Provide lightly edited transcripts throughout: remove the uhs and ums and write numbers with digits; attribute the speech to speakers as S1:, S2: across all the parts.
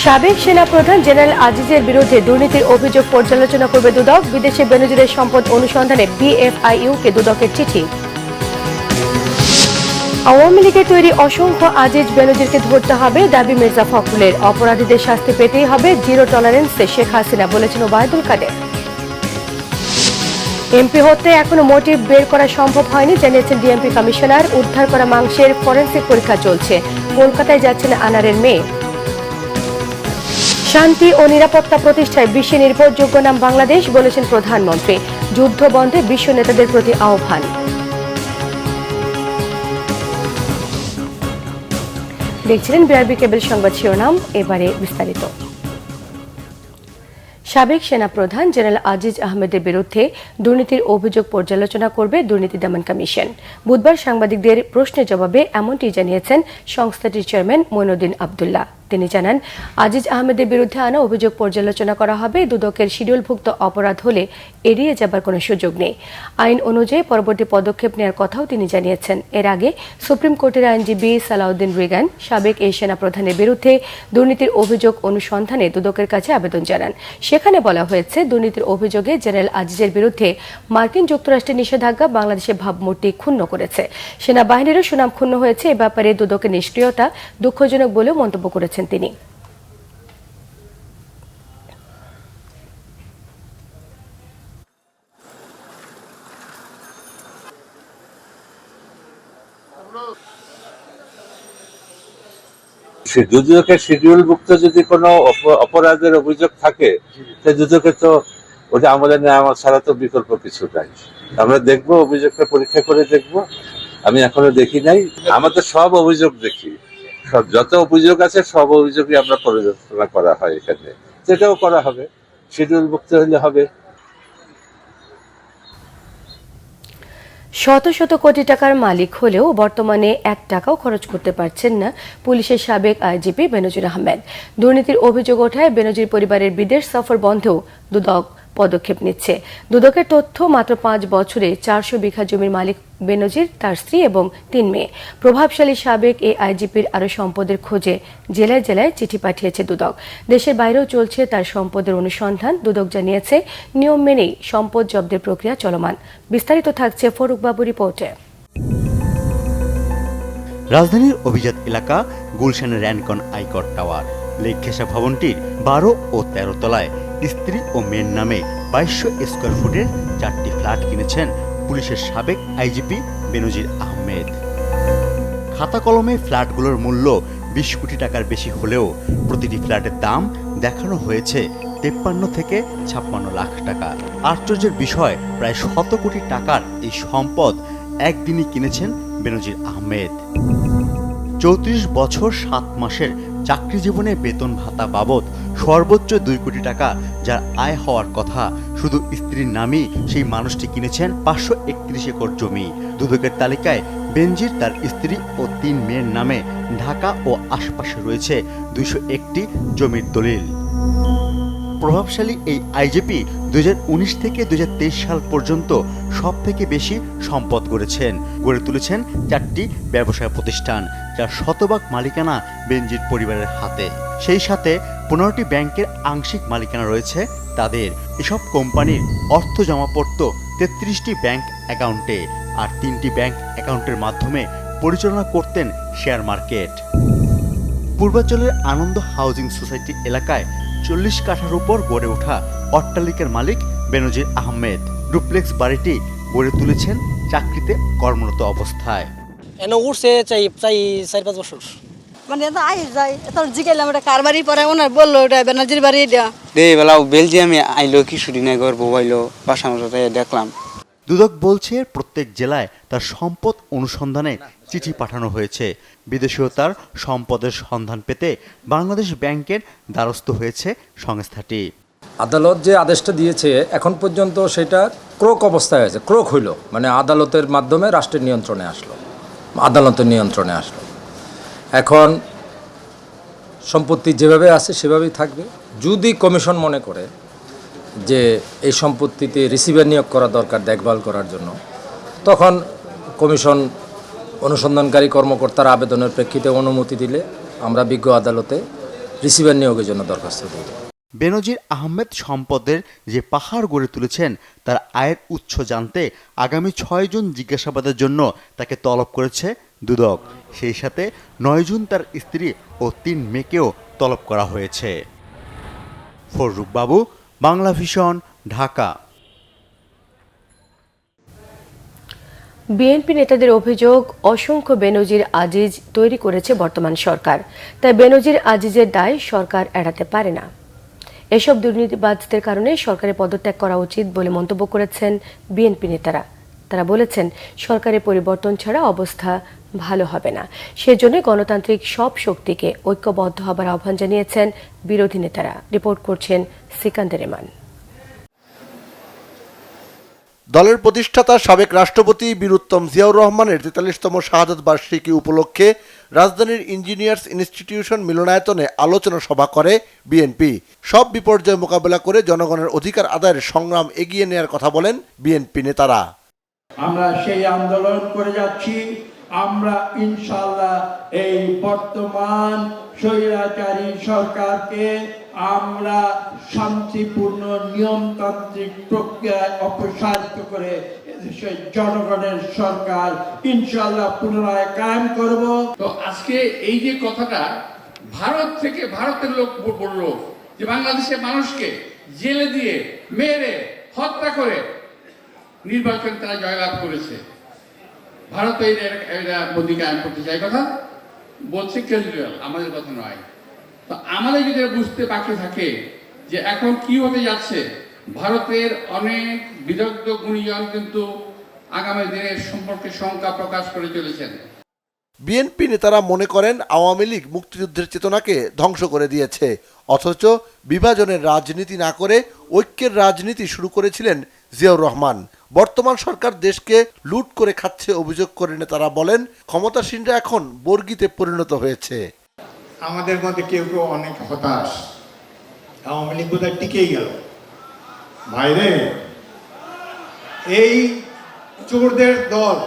S1: সাবেক সেনাপ্রধান জেনারেল আজিজের বিরুদ্ধে দুর্নীতির অভিযোগ পর্যালোচনা করবে দুদক। বিদেশে বেনজিরের সম্পদ অনুসন্ধানে বিএফআইইউকে দুদকের চিঠি। আওয়ামী লীগের তৈরি অসংখ্য আজিজ বেনজিরকে ধরতে হবে দাবি মির্জা ফখরুলের। অপরাধীদের শাস্তি পেতেই হবে, জিরো টলারেন্সে শেখ হাসিনা, বলেছেন ওবায়দুল কাদের। এমপি হতে এখনো মোটিভ বের করা সম্ভব হয়নি, জানিয়েছেন ডিএমপি কমিশনার। উদ্ধার করা মাংসের ফরেনসিক পরীক্ষা চলছে। কলকাতায় যাচ্ছেন আনারের মেয়ে। শান্তি ও নিরাপত্তা প্রতিষ্ঠায় বিশ্বে নির্ভরযোগ্য নাম বাংলাদেশ, বলেছেন প্রধানমন্ত্রী। যুদ্ধ বন্ধে বিশ্ব নেতাদের প্রতি আহ্বান। দেখছিলেন বিআরবি কেবল সংবাদ শিরোনাম, এবারে বিস্তারিত। সাবেক সেনাপ্রধান জেনারেল আজিজ আহমেদের বিরুদ্ধে দুর্নীতির অভিযোগ পর্যালোচনা করবে দুর্নীতি দমন কমিশন। বুধবার সাংবাদিকদের প্রশ্নের জবাবে এমনটি জানিয়েছেন সংস্থাটির চেয়ারম্যান মইনুদ্দিন আবদুল্লাহ। তিনি জানান, আজিজ আহমেদের বিরুদ্ধে আনা অভিযোগ পর্যালোচনা করা হবে। দুদকের শিডিউলভুক্ত অপরাধ হলে এড়িয়ে যাবার কোনো সুযোগ নেই। আইন অনুযায়ী পরবর্তী পদক্ষেপ নেওয়ার কথাও তিনি জানিয়েছেন। এর আগে সুপ্রিম কোর্টের আইনজীবী সালাউদ্দিন রিগান সাবেক এই সেনাপ্রধানের বিরুদ্ধে দুর্নীতির অভিযোগ অনুসন্ধানে দুদকের কাছে আবেদন জানান। সেখানে বলা হয়েছে, দুর্নীতির অভিযোগে জেনারেল আজিজের বিরুদ্ধে মার্কিন যুক্তরাষ্ট্রের নিষেধাজ্ঞা বাংলাদেশের ভাবমূর্তি ক্ষুণ্ণ করেছে। সেনাবাহিনীরও সুনাম ক্ষুণ্ণ হয়েছে। এ ব্যাপারে দুদকের নিষ্ক্রিয়তা দুঃখজনক বলেও মন্তব্য করেছেন তিনি।
S2: দুদকের শিডিউলভুক্ত যদি কোনো অপরাধের অভিযোগ থাকে, দুদকে তো ওটা আমাদের নেওয়া ছাড়া তো বিকল্প কিছু নাই। আমরা দেখবো, অভিযোগটা পরীক্ষা করে দেখবো। আমি এখনো দেখি নাই। আমরা তো সব অভিযোগ দেখি, সব যত অভিযোগ আছে সব অভিযোগই আমরা পর্যালোচনা করা হয় এখানে। সেটাও করা হবে, শিডিউলভুক্ত হলে হবে।
S1: শত শত কোটি টাকার মালিক হলেও বর্তমানে 1 টাকাও খরচ করতে পারছেন না পুলিশের সাবেক আইজিপি বেনজির আহমেদ। দুর্নীতির অভিযোগ ওঠায় বেনজির পরিবারের বিদেশ সফর বন্ধেও দুদক পদক্ষেপ নিচ্ছে। দুদকের তথ্য, মাত্র 5 বছরে 400 বিঘা জমির মালিক বেনজির, তার স্ত্রী এবং 3 মেয়ে। প্রভাবশালী সাবেক এই আইজিপির আরও সম্পদের খোঁজে জেলায় জেলায় চিঠি পাঠিয়েছে দুদক। দেশের বাইরেও চলছে তার সম্পদের অনুসন্ধান। দুদক জানিয়েছে, নিয়ম মেনেই সম্পদ জব্দের প্রক্রিয়া চলমান। বিস্তারিত থাকছে ফরুক বাবু রিপোর্টে।
S3: রাজধানীর অভিজাত এলাকা গুলশানের র্যানকন আইকর টাওয়ার লেক ঘেঁষা ভবনটির 12 ও 13 তলায় স্ত্রী ও মেয়ের নামে 2200 স্কোয়ার ফুটের 4টি ফ্ল্যাট কিনেছেন পুলিশের সাবেক আইজিপি বেনজির আহমেদ। খাতা কলমে ফ্ল্যাটগুলোর মূল্য 20 কোটি টাকার বেশি হলেও প্রতিটি ফ্ল্যাটের দাম দেখানো হয়েছে 53 থেকে 56 লাখ টাকা। আশ্চর্যের বিষয়, প্রায় 100 কোটি টাকার এই সম্পদ একদিনই কিনেছেন বেনজির আহমেদ। 34 বছর 7 মাসের চাকরি জীবনে বেতন ভাতা বাবদ সর্বোচ্চ 2 কোটি টাকা যার আয় হওয়ার কথা, শুধু স্ত্রীর নামেই সেই মানুষটি কিনেছেন 531 একর জমি। দুদকের তালিকায় বেনজির, তার স্ত্রী ও 3 মেয়ের নামে ঢাকা ও আশপাশে রয়েছে 201টি জমির দলিল। প্রভাবশালী এই আইজিপি 2019 থেকে 2023 সাল পর্যন্ত সব থেকে বেশি সম্পদ গড়েছেন। গড়ে তুলেছেন 4টি ব্যবসায় প্রতিষ্ঠান, যার শতভাগ মালিকানা বেনজির পরিবারের হাতে। সেই সাথে 15টি ব্যাংকের আংশিক মালিকানা রয়েছে তাদের। এসব কোম্পানির অর্থ জমা পড়ত 33টি ব্যাংক অ্যাকাউন্টে, আর 3টি ব্যাংক অ্যাকাউন্টের মাধ্যমে পরিচালনা করতেন শেয়ার মার্কেট। পূর্বাঞ্চলের আনন্দ হাউজিং সোসাইটি এলাকায় 40 কাঠার উপর গড়ে ওঠা অট্টালিকার মালিক বেনজির আহমেদ। ডুপ্লেক্স বাড়িটি গড়ে তুলেছেন চাকরিতে কর্মরত অবস্থায়।
S4: উঠছে চাই 4-5 বছর।
S5: মানে আই যায় তোর জিগাইলাম এটা কার বাড়ি পরে ওনার বললো এটা বেনজির বাড়ি দেয়া
S4: দে বেলা বেলজিয়ামে আইলো কিছুদিন আগে ওর বউইলো বাসা মতো দেখলাম।
S3: দুদক বলছে, প্রত্যেক জেলায় তার সম্পদ অনুসন্ধানে চিঠি পাঠানো হয়েছে। বিদেশেও তার সম্পদের সন্ধান পেতে বাংলাদেশ ব্যাংকের দ্বারস্থ হয়েছে সংস্থাটি।
S6: আদালত যে আদেশটা দিয়েছে এখন পর্যন্ত সেটা ক্রোক অবস্থায় আছে। ক্রোক হইল মানে আদালতের মাধ্যমে রাষ্ট্রের নিয়ন্ত্রণে আসলো, আদালতের নিয়ন্ত্রণে আসলো। এখন সম্পত্তি যেভাবে আছে সেভাবেই থাকবে। যদি কমিশন মনে করে যে এই সম্পত্তিতে রিসিভার নিয়োগ করা দরকার দেখভাল করার জন্য, তখন কমিশন অনুসন্ধানকারী কর্মকর্তার আবেদনের প্রেক্ষিতে অনুমতি দিলে আমরা বিজ্ঞ আদালতে রিসিভার নিয়োগের জন্য দরখাস্ত দেব।
S3: বেনজির আহমেদ সম্পদের যে পাহাড় গড়ে তুলেছেন তার আয়ের উৎস জানতে আগামী 6 জুন জিজ্ঞাসাবাদের জন্য তাকে তলব করেছে দুদক। সেই সাথে 9 জুন তার স্ত্রী ও 3 মেয়েকেও তলব করা হয়েছে। ফররুক বাবু, বাংলা ভিশন, ঢাকা।
S1: বিএনপি নেতাদের অভিযোগ, অসংখ্য বেনজির আজিজ তৈরি করেছে বর্তমান সরকার, তাই বেনজির আজিজের দায় সরকার এড়াতে পারে না। এসব দুর্নীতিবাজদের কারণে সরকারের পদত্যাগ করা উচিত বলে মন্তব্য করেছেন বিএনপি নেতারা। তারা বলেছেন, সরকারের পরিবর্তন ছাড়া অবস্থা ভালো হবে না। সেজন্য গণতান্ত্রিক সব শক্তিকে ঐক্যবদ্ধ হবার আহ্বান জানিয়েছেন বিরোধী নেতারা। রিপোর্ট করছেন সিকান্দার রহমান।
S7: দলের প্রতিষ্ঠাতা সাবেক রাষ্ট্রপতি বীর উত্তম জিয়াউর রহমানের ৪৩তম শাহাদত বার্ষিকী উপলক্ষে রাজধানীর ইঞ্জিনিয়ার্স ইনস্টিটিউশন মিলনায়তনে আলোচনা সভা করে বিএনপি। সব বিপর্যয় মোকাবেলা করে জনগণের অধিকার আদায়ের সংগ্রাম এগিয়ে নেওয়ার কথা বলেন বিএনপি নেতারা।
S8: আমরা সেই আন্দোলন করে যাচ্ছি। আমরা ইনশাআল্লাহ এই বর্তমান স্বৈরাচারী সরকারকে আমরা শান্তিপূর্ণ নিয়মতান্ত্রিক প্রক্রিয়ায় অপসারিত করে এদেশের জনগণের সরকার ইনশাআল্লাহ পুনরায় কায়েম করব।
S9: তো আজকে এই যে কথাটা ভারত থেকে ভারতের লোক বললো যে বাংলাদেশের মানুষকে জেলে দিয়ে মেরে হত্যা করে নির্বাচন তারা জয়লাভ করেছে, ভারত এরা মোদী কায়েম করতে চায়, কথা বলছে কেজরিওয়াল, আমাদের কথা নয়। তো আমাদের যদি বুঝতে বাকি থাকে যে এখন কি হতে যাচ্ছে, ভারতের অনেক বিদগ্ধ গুণীজন কিন্তু আগামী দিনের সম্পর্কে শঙ্কা প্রকাশ করে চলেছেন।
S7: বিএনপি নেতারা মনে করেন আওয়ামী লীগ মুক্তিযুদ্ধের চেতনাকে ধ্বংস করে দিয়েছে, অথচ বিভাজনের রাজনীতি না করে ঐক্যের রাজনীতি শুরু করেছিলেন জিয়াউর রহমান। বর্তমান সরকার দেশকে লুট করে খাচ্ছে অভিযোগ করে নেতারা বলেন, ক্ষমতাসীনরা এখন বর্গিতে পরিণত হয়েছে।
S8: আমাদের মধ্যে কেউ কেউ অনেক হতাশ, আওয়ামী লীগ বোধহয় টিকেই গেল। বাইরে এই চোরদের দল,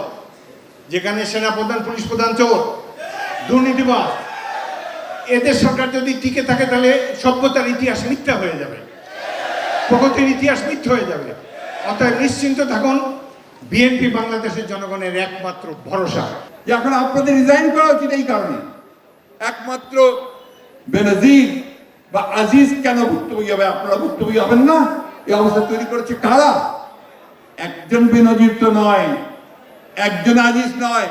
S8: যেখানে সেনাপ্রধান পুলিশ প্রধান চোর, দুর্নীতিবাজ, এদের সরকার যদি টিকে থাকে তাহলে সভ্যতার ইতিহাস মিথ্যা হয়ে যাবে, প্রগতির ইতিহাস মিথ্যা হয়ে যাবে। অতএব নিশ্চিন্ত থাকুন, বিএনপি বাংলাদেশের জনগণের একমাত্র ভরসা।
S9: এখন আপনাদের রিজাইন করা উচিত এই কারণে, একমাত্র বেনজির বা আজিজ কেন ভুক্তভোগী হবে? আপনারা ভুক্তভোগী হবেন না? এই অবস্থা তৈরি করেছে কারা? একজন বেনজির তো নয়, একজন আজিজ নয়,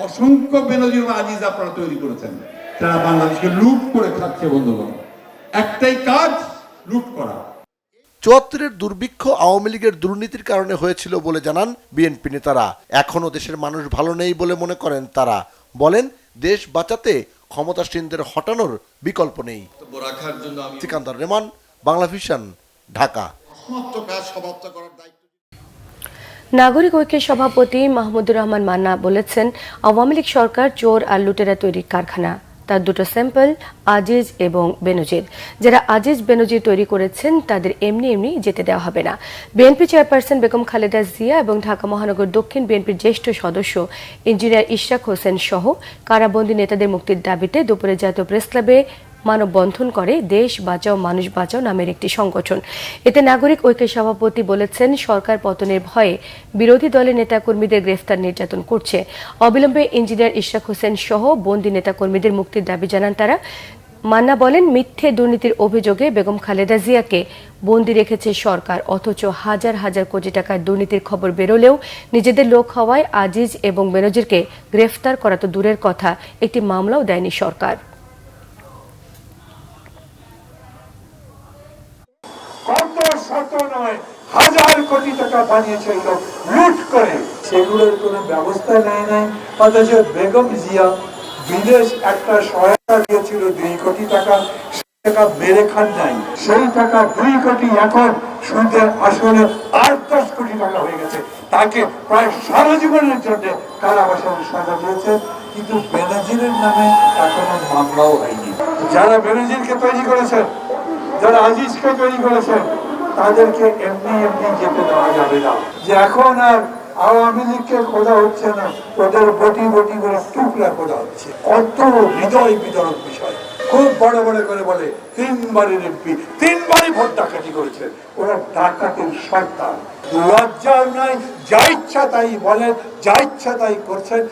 S9: অসংখ্য বেনজির বা আজিজ আপনারা তৈরি করেছেন, তারা বাংলাদেশকে লুট করে খাচ্ছে। বন্ধুগণ, একটাই কাজ, লুট করা।
S7: ৭৪-এর দুর্ভিক্ষ আওয়ামী লীগের দুর্নীতির কারণে হয়েছিল বলে জানান বিএনপি নেতারা। এখনও দেশের মানুষ ভালো নেই বলে মনে করেন তারা। বলেন, দেশ বাঁচাতে ক্ষমতাসীনদের হটানোর বিকল্প নেই। সিকান্দার রহমান, বাংলা ভিশন, ঢাকা।
S1: নাগরিক ঐক্যের সভাপতি মাহমুদুর রহমান মান্না বলেছেন, আওয়ামী লীগ সরকার চোর আর লুটেরা তৈরির কারখানা। তার দুটো স্যাম্পল আজিজ এবং বেনজির। যারা আজিজ বেনজির তৈরি করেছেন তাদের এমনি এমনি যেতে দেওয়া হবে না। বিএনপি চেয়ারপারসন বেগম খালেদা জিয়া এবং ঢাকা মহানগর দক্ষিণ বিএনপির জ্যেষ্ঠ সদস্য ইঞ্জিনিয়ার ইশরাক হোসেন সহ কারাবন্দী নেতাদের মুক্তির দাবিতে দুপুরে জাতীয় প্রেস ক্লাবে মানববন্ধন করে দেশ বাঁচাও মানুষ বাঁচাও নামের একটি সংগঠন। এতে নাগরিক ঐক্যের সভাপতি বলেছেন, সরকার পতনের ভয়ে বিরোধী দলের নেতাকর্মীদের গ্রেফতার নির্যাতন করছে। অবিলম্বে ইঞ্জিনিয়ার ইশরাক হোসেন সহ বন্দী নেতাকর্মীদের মুক্তির দাবি জানান তারা। মান্না বলেন, মিথ্যে দুর্নীতির অভিযোগে বেগম খালেদা জিয়াকে বন্দী রেখেছে সরকার, অথচ হাজার হাজার কোটি টাকার দুর্নীতির খবর বেরোলেও নিজেদের লোক হওয়ায় আজিজ এবং বেনজিরকে গ্রেফতার করা তো দূরের কথা, একটি মামলাও দেয়নি সরকার।
S8: কত শত নয় হাজার কোটি টাকা বানিয়েছে এই লোক লুট করে, সেগুলোর কোনো ব্যবস্থা নেয় নাই। অথচ বেগম জিয়া বিদেশ একটা সহায়তা দিয়েছিল 2 কোটি টাকা, টাকা বেড়ে খান নাই, সেই টাকা 2 কোটি এখন সুদে আসলে 8-10 কোটি টাকা হয়ে গেছে। তাকে প্রায় সারা জীবনের জন্য কারাবাসের সাজা দিয়েছে, কিন্তু বেনজিরের নামে এখনো মামলাও হয়নি। যারা বেনজিরকে তৈরি করেছেন, যারা আজিজকে তৈরি করেছেন, তাদেরকে এমনি এমনি যেতে দেওয়া যাবে না। যে এখন আর আওয়ামী লীগকে খোঁজা হচ্ছে না, ওদের বটি বটি করে টুকরা খোঁজা হচ্ছে। কত হৃদয় বিতরক বিষয়। খুব বড় বড় করে বলে 3 বারের এমপি 3 বারই ভোট ডাকাতি করেছেন, ওরা ডাকাতের সর্দার। লজ্জা নাই, যা ইচ্ছা তাই বলেন, যা ইচ্ছা তাই করছেন।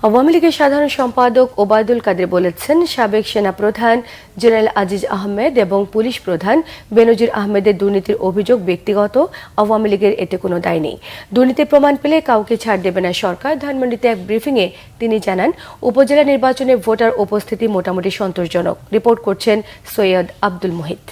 S1: আওয়ামী লীগের সাধারণ সম্পাদক ওবায়দুল কাদের বলেছেন, সাবেক সেনাপ্রধান জেনারেল আজিজ আহমেদ এবং পুলিশ প্রধান বেনজির আহমেদের দুর্নীতির অভিযোগ ব্যক্তিগত, আওয়ামী লীগের এতে কোনো দায় নেই। দুর্নীতির প্রমাণ পেলে কাউকে ছাড় দেবে না সরকার। ধানমন্ডিতে এক ব্রিফিংয়ে তিনি জানান, উপজেলা নির্বাচনে ভোটার উপস্থিতি মোটামুটি সন্তোষজনক। রিপোর্ট করছেন সৈয়দ আব্দুল মুহিত।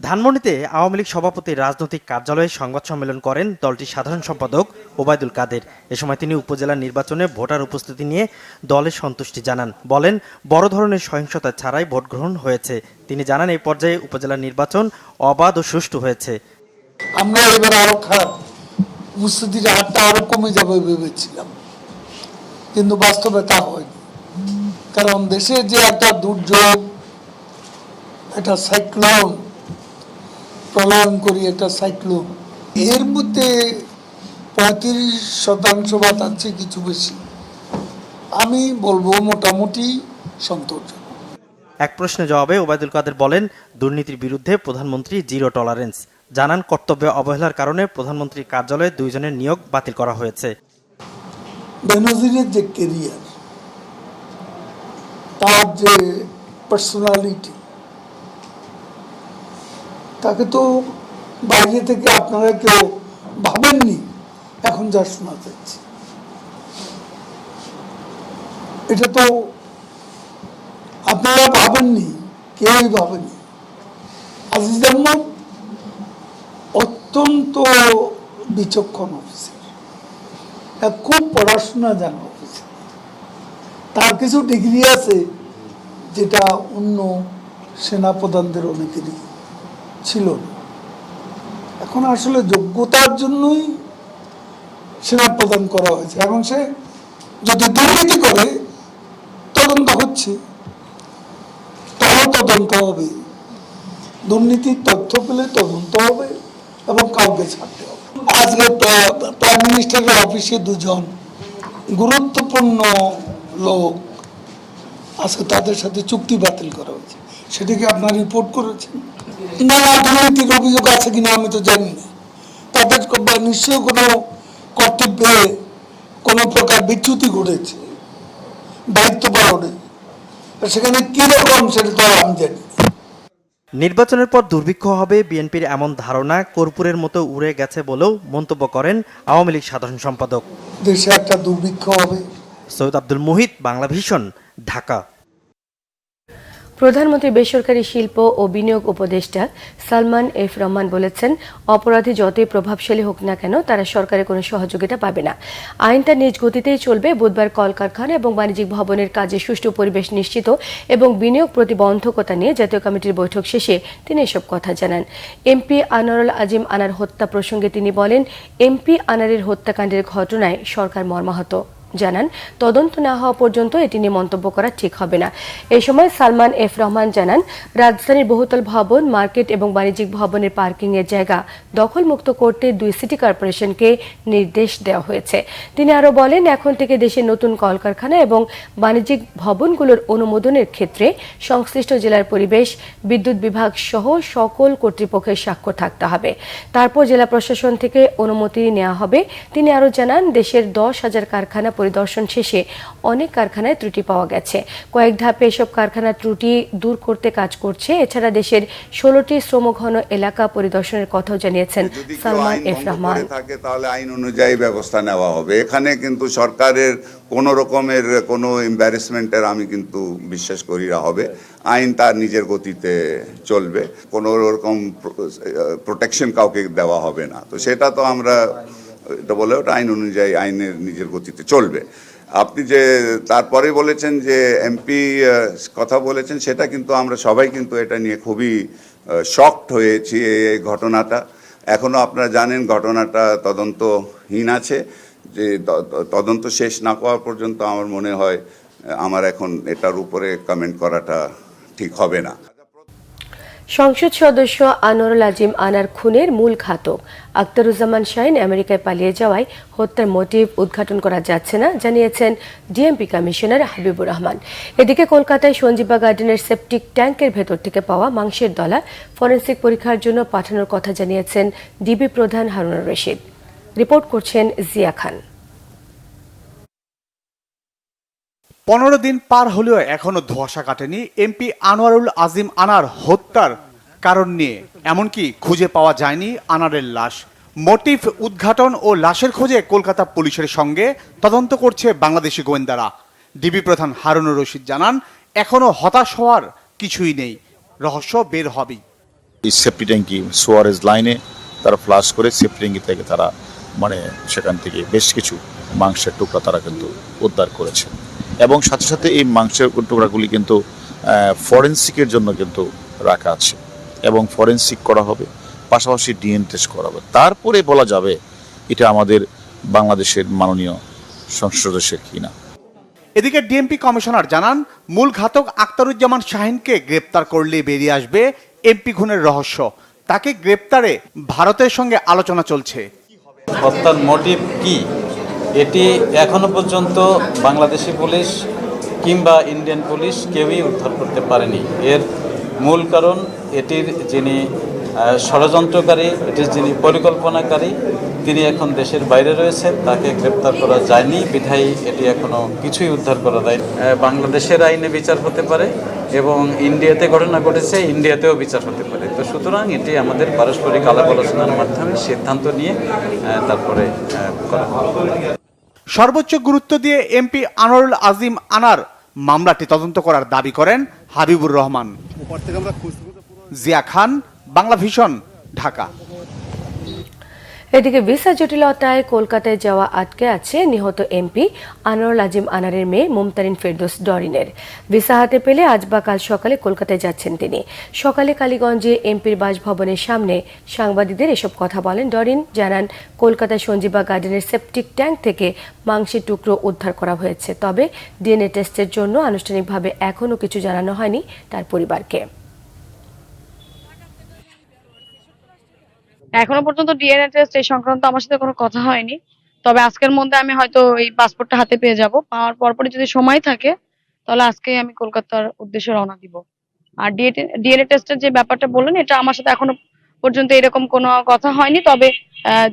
S10: ধানমন্ডিতে আওয়ামী লীগ সভাপতির রাজনৈতিক কার্যালয়ে সংবাদ সম্মেলন করেন দলটির সাধারণ সম্পাদক ওবায়দুল কাদের। এ সময় তিনি উপজেলা নির্বাচনে ভোটার উপস্থিতি নিয়ে দলের সন্তুষ্টি জানান। বলেন, বড় ধরনের সহিংসতা ছাড়াই ভোট গ্রহণ হয়েছে। তিনি জানান, এই পর্যায়ে উপজেলা নির্বাচন অবাধ ও সুষ্ঠু হয়েছে।
S11: আমরা এবার আরো খারাপ উপস্থিতির হারটা আরো কমে যাবে ভেবেছিলাম, কিন্তু বাস্তবে তা হয়নি। কারণ দেশে যে একটা দুর্যোগ, একটা সাইক্লোন, প্রলয়ন করি একটা সাইক্লোন, এর মধ্যে 35% বা তার চেয়ে কিছু বেশি, আমি বলবো মোটামুটি সন্তোষজনক।
S10: এক প্রশ্নের জবাবে ওবায়দুল কাদের বলেন, দুর্নীতির বিরুদ্ধে প্রধানমন্ত্রী জিরো টলারেন্স। জানান, কর্তব্যে অবহেলার কারণে প্রধানমন্ত্রীর কার্যালয়ে 2 জনের নিয়োগ বাতিল করা হয়েছে।
S11: বেনজিরের যে কেরিয়ার, তার যে পার্সোনালিটি, তাকে তো বাইরে থেকে আপনারা কেউ ভাবেননি, এখন যা শোনা যাচ্ছে এটা তো আপনারা ভাবেননি, কেউই ভাবেনি। আজিজ আহমদ অত্যন্ত বিচক্ষণ অফিসার, খুব পড়াশোনা জানা অফিসার, তার কিছু ডিগ্রি আছে যেটা অন্য সেনাপ্রধানদের অনেকেরই ছিল না। এখন আসলে যোগ্যতার জন্যই সেনাপ্রধান করা হয়েছে। এখন সে যদি দুর্নীতি করে, তদন্ত হচ্ছে, তারও তদন্ত হবে, দুর্নীতির তথ্য পেলে তদন্ত হবে এবং কাউকে ছাড়তে হবে। আজকে প্রাইম মিনিস্টারের অফিসে 2 জন গুরুত্বপূর্ণ লোক, আজকে তাদের সাথে চুক্তি বাতিল করা হয়েছে। সেটাকে আপনার রিপোর্ট করেছেন? না, দুর্নীতির অভিযোগ আছে কিনা আমি তো জানি না। তাদের নিশ্চয়ই কোনো কর্তব্যে কোনো প্রকার বিচ্যুতি ঘটেছে, দায়িত্ব পালনে, সেখানে কিরকম সেটা তো আমি জানি।
S10: নির্বাচনের পর দুর্ভিক্ষ হবে, বিএনপির এমন ধারণা কর্পূরের মতো উড়ে গেছে বলেও মন্তব্য করেন আওয়ামী লীগ সাধারণ সম্পাদক।
S11: দেশে একটা দুর্ভিক্ষ হবে।
S10: সৈয়দ আব্দুল মুহিত, বাংলা ভিশন, ঢাকা।
S1: প্রধানমন্ত্রী বেসরকারি শিল্প ও বিনিয়োগ উপদেষ্টা সালমান এফ রহমান বলেছেন, অপরাধী যতই প্রভাবশালী হোক না কেন, তারা সরকারের কোনো সহযোগিতা পাবে না। আইন তার নিজ গতিতেই চলবে। বুধবার কলকারখানা এবং বাণিজ্যিক ভবনের কাজে সুষ্ঠু পরিবেশ নিশ্চিত এবং বিনিয়োগ প্রতিবন্ধকতা নিয়ে জাতীয় কমিটির বৈঠক শেষে তিনি এসব কথা জানান। এমপি আনোয়ারুল আজিম আনার হত্যা প্রসঙ্গে তিনি বলেন, এমপি আনারের হত্যাকাণ্ডের ঘটনায় সরকার মর্মাহত। জানান, তদন্ত না হওয়া পর্যন্ত এটি নিয়ে মন্তব্য করা ঠিক হবে না। এই সময় সালমান এফ রহমান জানান, রাজধানীর বহুতল ভবন, মার্কেট এবং বাণিজ্যিক ভবনের পার্কিং এর জায়গা দখলমুক্ত করতে 2 সিটি কর্পোরেশনকে নির্দেশ দেওয়া হয়েছে। তিনি আরও বলেন, এখন থেকে দেশের নতুন কলকারখানা এবং বাণিজ্যিক ভবনগুলোর অনুমোদনের ক্ষেত্রে সংশ্লিষ্ট জেলার পরিবেশ, বিদ্যুৎ বিভাগ সহ সকল কর্তৃপক্ষের স্বাক্ষর থাকতে হবে। তারপর জেলা প্রশাসন থেকে অনুমতি নেওয়া হবে। তিনি আরও জানান, দেশের 10,000 কারখানা পরিদর্শন শেষে অনেক কারখানায় ত্রুটি পাওয়া গেছে। কয়েক ধাপে এসব কারখানার ত্রুটি দূর করতে কাজ করছে। এছাড়া দেশের 16টি শ্রমঘন এলাকা পরিদর্শনের কথাও জানিয়েছেন সালমান এফ রহমান।
S12: থাকে তাহলে আইন অনুযায়ী ব্যবস্থা নেওয়া হবে। এখানে কিন্তু সরকারের কোনো রকমের কোনো এম্বারেসমেন্টের আমি কিন্তু বিশ্বাস করি না হবে। আইন তার নিজের গতিতে চলবে, কোনো রকম প্রোটেকশন কাউকে দেওয়া হবে না। তো সেটা তো আমরা এটা বলে, ওটা আইন অনুযায়ী আইনের নিজের গতিতে চলবে। আপনি যে তারপরে বলেছেন যে এমপি কথা বলেছেন, সেটা কিন্তু আমরা সবাই কিন্তু এটা নিয়ে খুবই শকড হয়েছি। এই ঘটনাটা এখনও আপনারা জানেন, ঘটনাটা তদন্তহীন আছে। যে তদন্ত শেষ না করা পর্যন্ত আমার মনে হয় আমার এখন এটার উপরে কমেন্ট করাটা ঠিক হবে না।
S1: সংসদ সদস্য আনোয়ারুল আজিম আনার খুনের মূল ঘাতক আখতারুজ্জামান শাহীন আমেরিকায় পালিয়ে যাওয়ায় হত্যার মোটিভ উদ্ঘাটন করা যাচ্ছে না জানিয়েছেন ডিএমপি কমিশনার হাবিবুর রহমান। এদিকে কলকাতায় সঞ্জীবা গার্ডেনের সেপটিক ট্যাঙ্কের ভেতর থেকে পাওয়া মাংসের দলা ফরেনসিক পরীক্ষার জন্য পাঠানোর কথা জানিয়েছেন ডিবি প্রধান হারুনুর রশিদ। রিপোর্ট করছেন জিয়া খান।
S13: 15 দিন পার হলেও এখনো ধোঁয়াশা কাটেনি এমপি আনোয়ারুল আজিম আনার হত্যার কারণ নিয়ে, এমনকি খুঁজে পাওয়া যায়নি আনারের লাশ। মোটিভ উদ্ঘাটন ও লাশের খোঁজে কলকাতা পুলিশের সঙ্গে তদন্ত করছে বাংলাদেশি গোয়েন্দারা। ডিবি প্রধান হারুনুর রশিদ জানান, এখনো হতাশ হওয়ার কিছুই নেই, রহস্য বের হবেই।
S14: এই সেফটি ট্যাঙ্কি সোয়ারেজ লাইনে তারা ফ্লাশ করে সেফটি ট্যাঙ্কি থেকে তারা সেখান থেকে বেশ কিছু মাংসের টুকরা তারা কিন্তু উদ্ধার করেছে এবং সাথে সাথে এই মাংসের টুকরাগুলি কিন্তু ফরেনসিকের জন্য কিন্তু রাখা আছে এবং ফরেনসিক করা হবে, পাশাপাশি ডিএনএ টেস্ট করা হবে, তারপরে বলা যাবে এটা আমাদের বাংলাদেশের মাননীয় সংসদ সদস্যের কিনা।
S13: এদিকে ডিএমপি কমিশনার জানান, মূল ঘাতক আখতারুজ্জামান শাহীনকে গ্রেপ্তার করলে বেরিয়ে আসবে এমপি খুনের রহস্য। তাকে গ্রেপ্তারে ভারতের সঙ্গে আলোচনা চলছে।
S15: হত্যার মোটিভ কি এটি এখনো পর্যন্ত বাংলাদেশি পুলিশ কিংবা ইন্ডিয়ান পুলিশ কেউই উদ্ধার করতে পারেনি। এর মূল কারণ এটির যিনি ষড়যন্ত্রকারী, এটির যিনি পরিকল্পনাকারী, তিনি এখন দেশের বাইরে রয়েছেন, তাকে গ্রেপ্তার করা যায়নি বিধায় এটি এখনো কিছুই উদ্ধার করা যায়নি। বাংলাদেশের আইনে বিচার হতে পারে এবং ইন্ডিয়াতে ঘটনা ঘটেছে, ইন্ডিয়াতেও বিচার হতে পারে। তো সুতরাং এটি আমাদের পারস্পরিক আলাপ আলোচনার মাধ্যমে সিদ্ধান্ত নিয়ে তারপরে করা হবে।
S13: সর্বোচ্চ গুরুত্ব দিয়ে এমপি আনোয়ারুল আজিম আনার মামলাটি তদন্ত করার দাবি করেন হাবিবুর রহমান। জিয়া খান, বাংলা ভিশন, ঢাকা।
S1: এদিকে ভিসা জটিলতায় কলকাতায় যাওয়া আটকে আছে নিহত এমপি আনোয়ারুল আজিম আনারের মেয়ে মুমতারিন ফেরদৌস ডরিনের। ভিসা হাতে পেলে আজ বা কাল সকালে কলকাতায় যাচ্ছেন তিনি। সকালে কালীগঞ্জে এমপির বাসভবনের সামনে সাংবাদিকদের এসব কথা বলেন ডরিন। জানান, কলকাতার সঞ্জীবা গার্ডেনের সেপটিক ট্যাঙ্ক থেকে মাংসের টুকরো উদ্ধার করা হয়েছে, তবে ডিএনএ টেস্টের জন্য আনুষ্ঠানিকভাবে এখনও কিছু জানানো হয়নি তার পরিবারকে।
S16: এখনো পর্যন্ত ডিএনএ টেস্ট এই সংক্রান্ত আমার সাথে কোনো কথা হয়নি, তবে আজকের মধ্যে আমি হয়তো এই পাসপোর্টটা হাতে পেয়ে যাব। পাওয়ার পরপরই যদি সময় থাকে তাহলে আজকেই আমি কলকাতার উদ্দেশ্যে রওনা দিব। আর ডিএনএ টেস্টের যে ব্যাপারটা বললেন, এটা আমার সাথে এখনো পর্যন্ত এরকম কোনো কথা হয়নি, তবে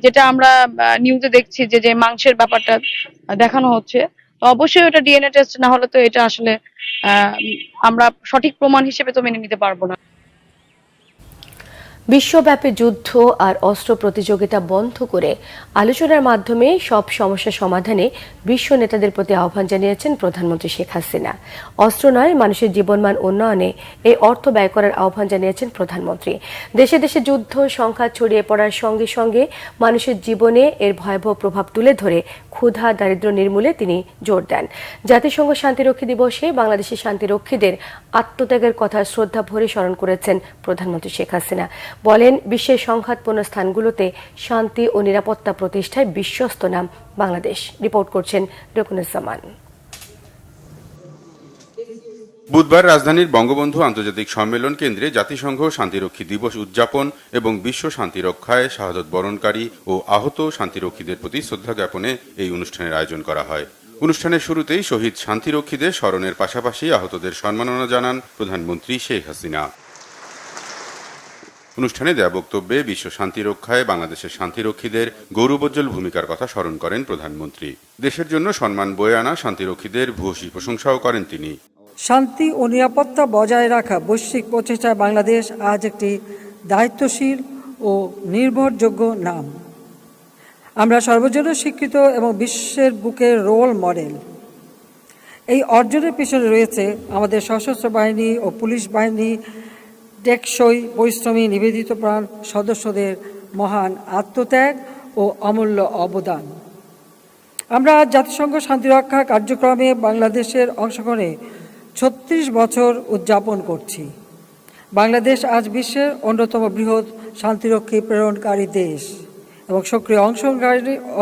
S16: যেটা আমরা নিউজে দেখছি যে মাংসের ব্যাপারটা দেখানো হচ্ছে, তো অবশ্যই ওটা ডিএনএ টেস্ট না হলে তো এটা আসলে আমরা সঠিক প্রমাণ হিসেবে তো মেনে নিতে পারবো না।
S1: বিশ্বব্যাপী যুদ্ধ আর অস্ত্র প্রতিযোগিতা বন্ধ করে আলোচনার মাধ্যমে সব সমস্যা সমাধানে বিশ্ব নেতাদের প্রতি আহ্বান জানিয়েছেন প্রধানমন্ত্রী শেখ হাসিনা। অস্ত্র নয়, মানুষের জীবনমান উন্নয়নে এই অর্থ ব্যয় করার আহ্বান জানিয়েছেন প্রধানমন্ত্রী। দেশে দেশে যুদ্ধ সংখ্যা ছড়িয়ে পড়ার সঙ্গে সঙ্গে মানুষের জীবনে এর ভয়াবহ প্রভাব তুলে ধরে ক্ষুধা দারিদ্র্য নির্মূলে তিনি জোর দেন। জাতিসংঘ শান্তিরক্ষী দিবসে বাংলাদেশের শান্তিরক্ষীদের আত্মত্যাগের কথা শ্রদ্ধা ভরে স্মরণ করেছেন প্রধানমন্ত্রী শেখ হাসিনা। বলেন, বিশ্বের সংঘাতপূর্ণ স্থানগুলোতে শান্তি ও নিরাপত্তা প্রতিষ্ঠায় বিশ্বস্ত নাম বাংলাদেশ। রিপোর্ট করছেন রকুনুজ্জামান।
S17: বুধবার রাজধানীর বঙ্গবন্ধু আন্তর্জাতিক সম্মেলন কেন্দ্রে জাতিসংঘ শান্তিরক্ষী দিবস উদযাপন এবং বিশ্ব শান্তি রক্ষায় শাহাদত বরণকারী ও আহত শান্তিরক্ষীদের প্রতি শ্রদ্ধা জ্ঞাপনে এই অনুষ্ঠানের আয়োজন করা হয়। অনুষ্ঠানের শুরুতেই শহীদ শান্তিরক্ষীদের স্মরণের পাশাপাশি আহতদের সম্মাননা জানান প্রধানমন্ত্রী শেখ হাসিনা। অনুষ্ঠানে দেয়া বক্তব্যে বিশ্ব শান্তি রক্ষায় বাংলাদেশের শান্তিরক্ষীদের গৌরবোজ্জ্বল ভূমিকার কথা স্মরণ করেন প্রধানমন্ত্রী। দেশের জন্য সম্মান বয়ে আনা শান্তিরক্ষীদের ভূয়সী প্রশংসাও করেন তিনি।
S18: শান্তি ও নিরাপত্তা বজায় রাখা বৈশ্বিক প্রচেষ্টায় বাংলাদেশ আজ একটি দায়িত্বশীল ও নির্ভরযোগ্য নাম। আমরা সর্বজনীন স্বীকৃত এবং বিশ্বের বুকে রোল মডেল। এই অর্জনের পিছনে রয়েছে আমাদের সশস্ত্র বাহিনী ও পুলিশ বাহিনী, টেকসই পরিশ্রমী নিবেদিত প্রাণ সদস্যদের মহান আত্মত্যাগ ও অমূল্য অবদান। আমরা জাতিসংঘ শান্তিরক্ষা কার্যক্রমে বাংলাদেশের অংশগ্রহণে 36 বছর উদযাপন করছি। বাংলাদেশ আজ বিশ্বের অন্যতম বৃহৎ শান্তিরক্ষী প্রেরণকারী দেশ এবং সক্রিয়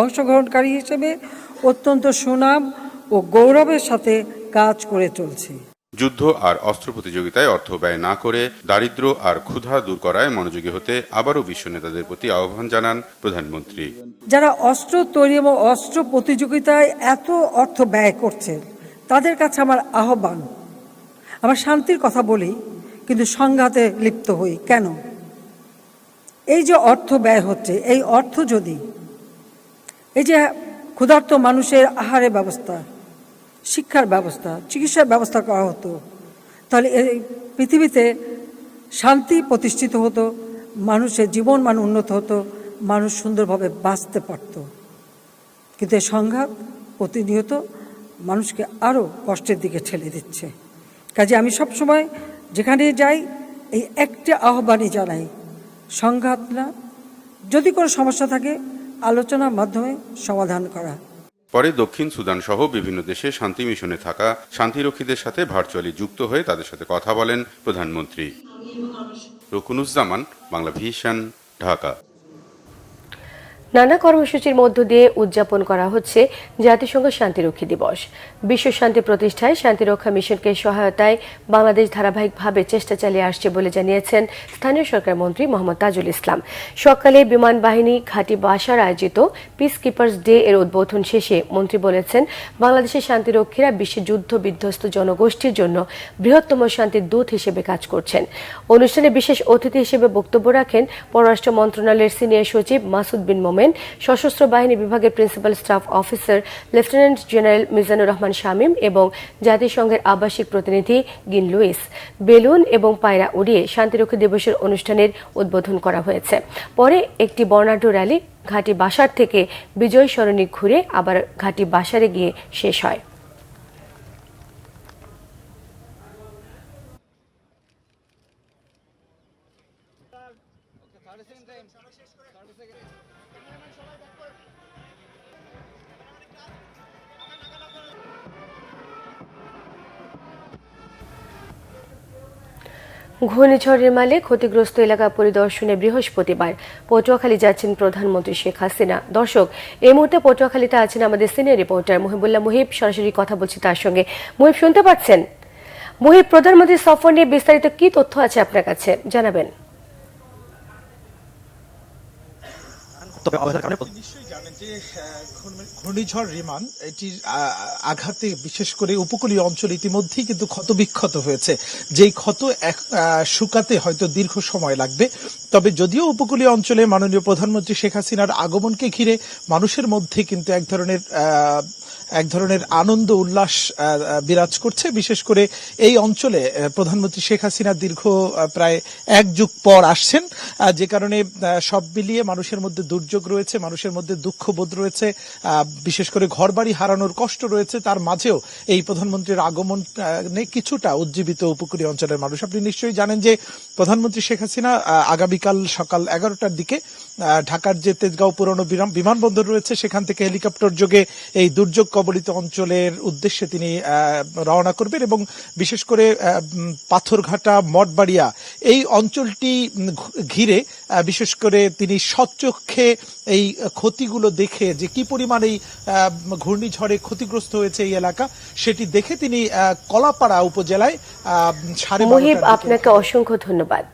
S18: অংশগ্রহণকারী হিসেবে অত্যন্ত সুনাম ও গৌরবের সাথে কাজ করে চলছে।
S17: যুদ্ধ আর অস্ত্র প্রতিযোগিতায় অর্থ ব্যয় না করে দারিদ্র্য আর ক্ষুধা দূর করায় মনোযোগী হতে আবারও বিশ্ব নেতাদের প্রতি আহ্বান জানান প্রধানমন্ত্রী।
S18: যারা অস্ত্র তৈরি এবং অস্ত্র প্রতিযোগিতায় এত অর্থ ব্যয় করছে তাদের কাছে আমার আহ্বান, আমরা শান্তির কথা বলি কিন্তু সংঘাতে লিপ্ত হই কেন? এই যে অর্থ ব্যয় হচ্ছে, এই অর্থ যদি এই যে ক্ষুধার্ত মানুষের আহারের ব্যবস্থা, শিক্ষার ব্যবস্থা, চিকিৎসার ব্যবস্থা করা হতো, তাহলে এই পৃথিবীতে শান্তি প্রতিষ্ঠিত হতো, মানুষের জীবনমান উন্নত হতো, মানুষ সুন্দরভাবে বাঁচতে পারত। কিন্তু এই সংঘাত প্রতিনিয়ত মানুষকে আরও কষ্টের দিকে ঠেলে দিচ্ছে। কাজে আমি সবসময় যেখানে যাই এই একটা আহ্বানই জানাই, সংঘাত না, যদি কোনো সমস্যা থাকে আলোচনার মাধ্যমে সমাধান করা।
S17: পরে দক্ষিণ সুদান সহ বিভিন্ন দেশে শান্তি মিশনে থাকা শান্তিরক্ষীদের সাথে ভার্চুয়ালি যুক্ত হয়ে তাদের সাথে কথা বলেন প্রধানমন্ত্রী। রুকুনুজ্জামান, বাংলা ভিশন, ঢাকা।
S1: নানা কর্মসূচির মধ্য দিয়ে উদযাপন করা হচ্ছে জাতিসংঘ শান্তিরক্ষী দিবস। বিশ্ব শান্তি প্রতিষ্ঠায় শান্তিরক্ষা মিশনকে সহায়তায় বাংলাদেশ ধারাবাহিকভাবে চেষ্টা চালিয়ে আসছে বলে জানিয়েছেন স্থানীয় সরকার মন্ত্রী মোহাম্মদ তাজুল ইসলাম। সকালে বিমান বাহিনী ঘাঁটি বাসার আয়োজিত পিস কিপার্স ডে এর উদ্বোধন শেষে মন্ত্রী বলেছেন, বাংলাদেশের শান্তিরক্ষীরা বিশ্বে যুদ্ধ বিধ্বস্ত জনগোষ্ঠীর জন্য বৃহত্তম শান্তির দূত হিসেবে কাজ করছেন। অনুষ্ঠানে বিশেষ অতিথি হিসেবে বক্তব্য রাখেন পররাষ্ট্র মন্ত্রণালয়ের সিনিয়র সচিব মাসুদ বিন মোমেন, সশস্ত্র বাহিনী বিভাগের principal staff officer lieutenant general Mizanur Rahman Shamim এবং জাতিসংঘের আবাসিক প্রতিনিধি গিন লুইস। বেলুন এবং পায়রা উড়িয়ে শান্তিরক্ষী দিবসের অনুষ্ঠানের উদ্বোধন করা হয়েছে। পরে একটি বর্ণাঢ্য র্যালি ঘাঁটি বাসার থেকে বিজয় সরণি ঘুরে আবার ঘাঁটি বাসারে গিয়ে শেষ হয়। ঘূর্ণিঝড় রেমালে ক্ষতিগ্রস্ত এলাকা পরিদর্শনে বৃহস্পতিবার পটুয়াখালী যাচ্ছেন প্রধানমন্ত্রী শেখ হাসিনা। দর্শক, এই মুহূর্তে পটুয়াখালীতে আছেন আমাদের সিনিয়র রিপোর্টার মুহিবুল্লাহ মুহিব। সরাসরি কথা বলছি তার সঙ্গে। মুহিব, শুনতে পাচ্ছেন? মুহিব, প্রধানমন্ত্রীর সফর নিয়ে বিস্তারিত কি তথ্য আছে আপনার কাছে, জানাবেন।
S19: নিশ্চয়ই জানেন যে ঘূর্ণিঝড় রিমান এটির আঘাতে বিশেষ করে উপকূলীয় অঞ্চল ইতিমধ্যেই কিন্তু ক্ষতবিক্ষত হয়েছে। যেই ক্ষত শুকাতে হয়তো দীর্ঘ সময় লাগবে। তবে যদিও উপকূলীয় অঞ্চলে মাননীয় প্রধানমন্ত্রী শেখ হাসিনার আগমনকে ঘিরে মানুষের মধ্যে কিন্তু এক ধরনের আনন্দ উল্লাস বিরাজ করছে। বিশেষ করে এই অঞ্চলে প্রধানমন্ত্রী শেখ হাসিনা দীর্ঘ প্রায় 1 যুগ পর আসছেন, যে কারণে সব মিলিয়ে মানুষের মধ্যে দুর্যোগ রয়েছে, মানুষের মধ্যে দুঃখবোধ রয়েছে, বিশেষ করে ঘরবাড়ি হারানোর কষ্ট রয়েছে। তার মাঝেও এই প্রধানমন্ত্রীর আগমনে কিছুটা উজ্জীবিত উপকূলীয় অঞ্চলের মানুষ। আপনি নিশ্চয়ই জানেন যে প্রধানমন্ত্রী শেখ হাসিনা আগামীকাল সকাল 11টার দিকে ঢাকার যে তেজগাঁও পুরনো বিমানবন্দর রয়েছে সেখান থেকে হেলিকপ্টার যোগে এই দুর্যোগ কবলিত অঞ্চলের উদ্দেশ্যে তিনি রওনা করবেন এবং বিশেষ করে পাথরঘাটা, মঠবাড়িয়া এই অঞ্চলটি ঘিরে বিশেষ করে তিনি সচক্ষে এই ক্ষতিগুলো দেখে যে কি পরিমাণ এই ঘূর্ণিঝড়ে ক্ষতিগ্রস্ত হয়েছে এই এলাকা সেটি দেখে তিনি কলাপাড়া উপজেলায়
S1: মুহিব, আপনাকে অসংখ্য ধন্যবাদ।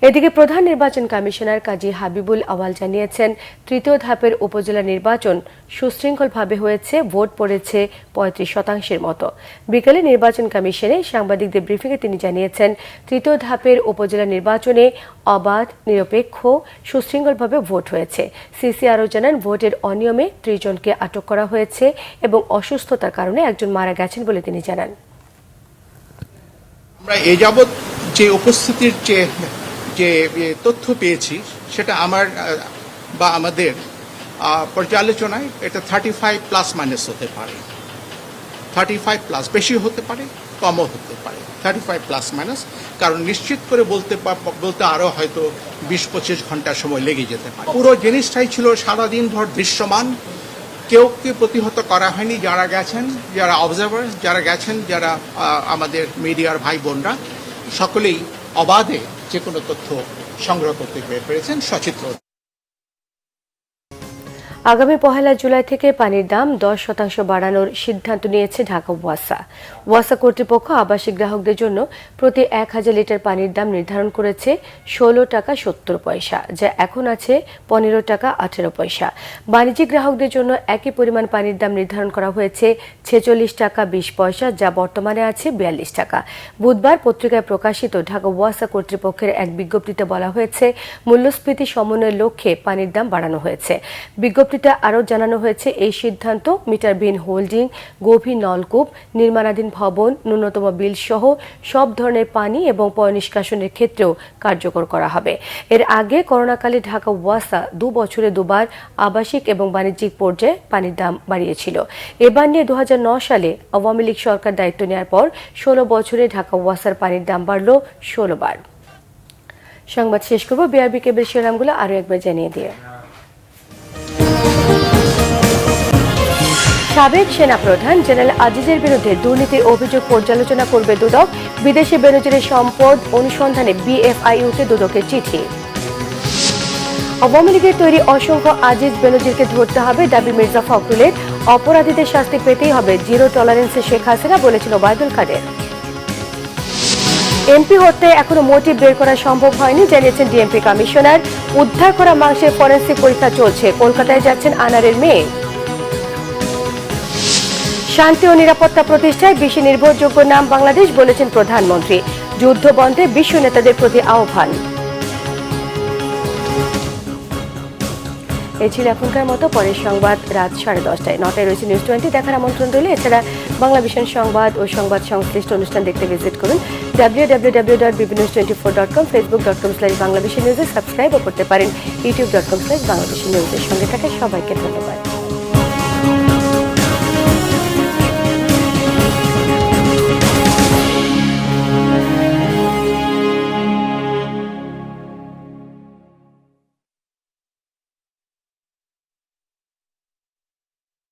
S1: এদিকে প্রধান নির্বাচন কমিশনার কাজী হাবিবুল আওয়াল জানিয়েছেন, তৃতীয় ধাপের উপজেলা নির্বাচন সুশৃঙ্খলভাবে হয়েছে, ভোট পড়েছে 35% মতো। বিকেলে নির্বাচন কমিশনে সাংবাদিকদের ব্রিফিংয়ে তিনি জানিয়েছেন, তৃতীয় ধাপের উপজেলা নির্বাচনে অবাধ, নিরপেক্ষ, সুশৃঙ্খলভাবে ভোট হয়েছে। সিসি আরও জানান, ভোটের অনিয়মে 30 জনকে আটক করা হয়েছে এবং অসুস্থতার কারণে একজন মারা গেছেন বলে তিনি জানান।
S20: আমরা এ যাবৎ যে উপস্থিতির যে তথ্য পেয়েছি সেটা আমার বা আমাদের পর্যালোচনায় এটা 35+ হতে পারে, 35+, বেশি হতে পারে, কমও হতে পারে, 35+, কারণ নিশ্চিত করে বলতে আরও হয়তো 20-25 ঘন্টা সময় লেগে যেতে পারে। পুরো জিনিসটাই ছিল সারাদিন ভর দৃশ্যমান, কেউ প্রতিহত করা হয়নি। যারা গেছেন, যারা অবজারভার, যারা গেছেন, যারা আমাদের মিডিয়ার ভাই বোনরা সকলেই অবাধে যে কোনো তথ্য সংগ্রহ করতে পেরেছেন সচিত্র।
S1: আগামী 1 জুলাই থেকে পানির দাম 10% বাড়ানোর সিদ্ধান্ত নিয়েছে ঢাকা ওয়াসা। ওয়াসা কর্তৃপক্ষ আবাসিক গ্রাহকদের জন্য প্রতি 1000 লিটার পানির দাম নির্ধারণ করেছে 16 টাকা 70 পয়সা, যা এখন আছে 15 টাকা 18 পয়সা। বাণিজ্যিক গ্রাহকদের জন্য একই পরিমাণ পানির দাম নির্ধারণ করা হয়েছে 46 টাকা 20 পয়সা, যা বর্তমানে আছে 42 টাকা। বুধবার পত্রিকায় প্রকাশিত ঢাকা ওয়াসা কর্তৃপক্ষের এক বিজ্ঞপ্তিতে বলা হয়েছে, মূল্যস্ফীতি সমন্বয়ের লক্ষ্যে পানির দাম বাড়ানো হয়েছে। বিজ্ঞপ্তিতে আরও জানানো হয়েছে, এই সিদ্ধান্ত মিটারবিহীন হোল্ডিং, গভীর নলকূপ, নির্মাণাধীন ভবন, ন্যূনতম বিল সহ সব ধরনের পানি এবং পয়ঃনিষ্কাশনের ক্ষেত্রেও কার্যকর করা হবে। এর আগে করোনাকালে ঢাকা ওয়াসা 2 বছরে 2 বার আবাসিক এবং বাণিজ্যিক পর্যায়ে পানির দাম বাড়িয়েছিল। এবার নিয়ে 2009 সালে আওয়ামী লীগ সরকার দায়িত্ব নেওয়ার পর 16 বছরে ঢাকা ওয়াসার পানির দাম বাড়ল 16 বার। সংবাদ শেষ করব বিআরবি কেবল শিরোনামগুলো আরও একবার জানিয়ে দিয়ে। সাবেক সেনাপ্রধান জেনারেল আজিজের বিরুদ্ধে দুর্নীতির অভিযোগ পর্যালোচনা করবে দুদক। বিদেশি বেনজিরের সম্পদ অনুসন্ধানে বিএফআইইউতে দুদকের চিঠি। আওয়ামী লীগের তৈরি অসংখ্য আজিজ বেনজিরকে ধরতে হবে দাবি মির্জা ফখরুলের। অপরাধীদের শাস্তি পেতেই হবে, জিরো টলারেন্সে শেখ হাসিনা বলেছিল ওবায়দুল কাদের। এমপি হত্যায় এখনো মোটিভ বের করা সম্ভব হয়নি জানিয়েছেন ডিএমপি কমিশনার। উদ্ধার করা মাংসের ফরেনসিক পরীক্ষা চলছে। কলকাতায় যাচ্ছেন আনারের মেয়ে। শান্তি ও নিরাপত্তা প্রতিষ্ঠায় বেশি নির্ভরযোগ্য নাম বাংলাদেশ বলেছেন প্রধানমন্ত্রী। যুদ্ধ বন্ধে বিশ্ব নেতাদের প্রতি আহ্বান। এই ছিল এখনকার মতো। পরের সংবাদ রাত 10:30টায়। 9টায় রয়েছে নিউজ 20 দেখার আমন্ত্রণ রইল। এছাড়া বাংলা ভিশন সংবাদ ও সংবাদ সংশ্লিষ্ট অনুষ্ঠান দেখতে ভিজিট করুন www.bbnews24.com, facebook.com/বাংলাদেশি নিউজে সাবস্ক্রাইবও করতে পারেন, youtube.com/বাংলাদেশি নিউজের সঙ্গে থাকা সবাইকে ধন্যবাদ।